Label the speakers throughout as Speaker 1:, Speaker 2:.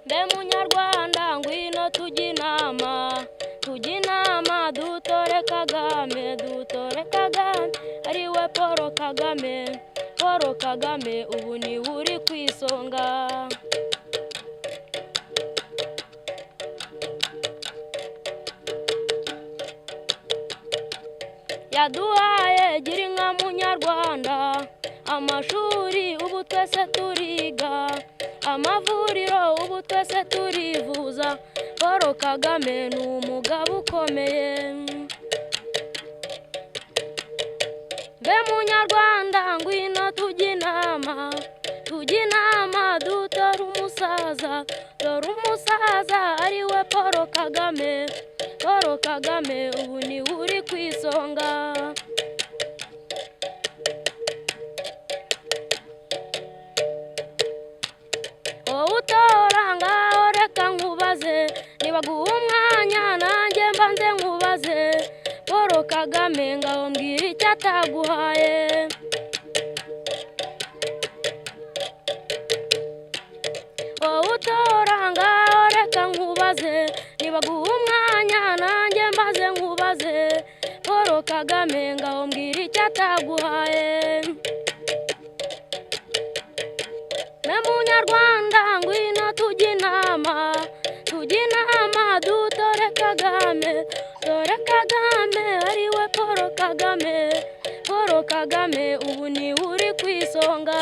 Speaker 1: Mbe munyarwanda ngwino tujya inama dutore Kagame ariwe Paul Kagame ubu ni uri ku isonga. Yaduhaye gira inka munyarwanda, amashuri ubu twese turiga, amavuriro ubu twese turivuza. Paul Kagame ni umugabo ukomeye. Mbe munyarwanda ngwino tujya inama dutore umusaza ariwe Paul Kagame ubu ni uri ku isonga. Wowe utora ngaho reka nkubaze, nibaguha umwanya nanjye mbanze nkubaze. Paul Kagame ngaho mbwira icyo ataguhaye. Wowe utora ngaho reka nkubaze, nibaguha umwanya nanjye mbaze nkubaze. Paul Kagame ngaho mbwira icyo ataguhaye. Mbe munyarwanda ngwino tujya inama dutore Kagame ariwe Paul Kagame ubu ni uri ku isonga.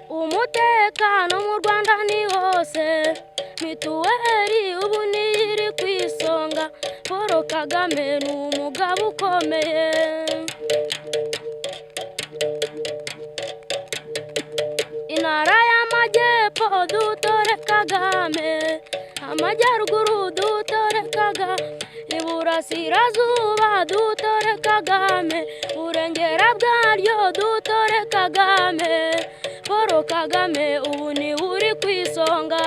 Speaker 1: Umutekano mu Rwanda ni hose, mituweli ubu ni iri ku isonga. Paul Kagame ni umugabo ukomeye. Intara y'Amajyepfo dutore Kagame, Amajyaruguru dutore Kagame, Iburasirazuba dutore Kagame, Burengera bwaryo dutore Kagame. Paul Kagame ubu ni uri ku isonga.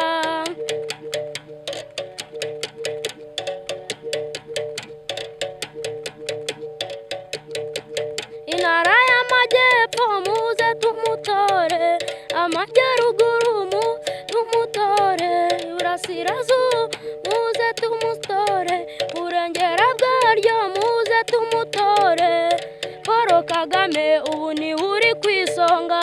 Speaker 1: Intara y'Amajyepfo muze tumutore, Amajyaruguru tumutore, Iburasirazuba muze tumutore, Burengera bwaryo muze tumutore. Paul Kagame ubu ni uri ku isonga.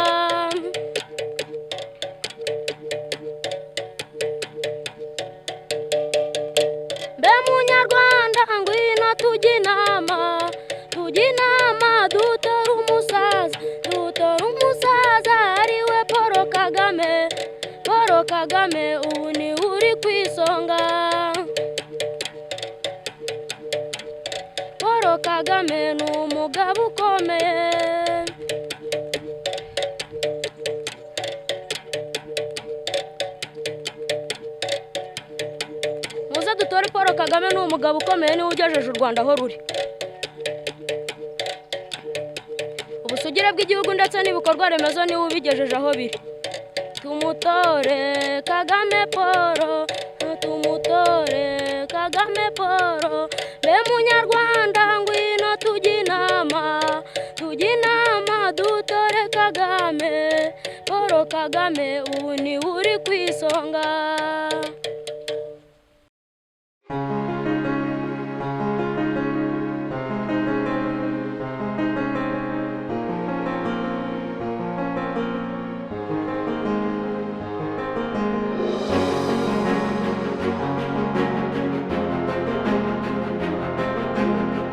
Speaker 1: Mbe munyarwanda ngwino tujya inama dutore umusaza ariwe Paul Kagame ubu ni uri ku isonga. Paul Kagame ni umugabo ukomeye. Muze dutore Paul Kagame ni umugabo ukomeye, niwe ugejeje u Rwanda aho ruri. Ubusugire bw'igihugu ndetse n'ibikorwa remezo niwe ubigejeje aho biri. Tumutore Kagame Paul, tumutore Kagame Paul. Mbe munyarwanda ngwino tujya inama dutore Kagame. Paul Kagame ubu ni uri ku isonga.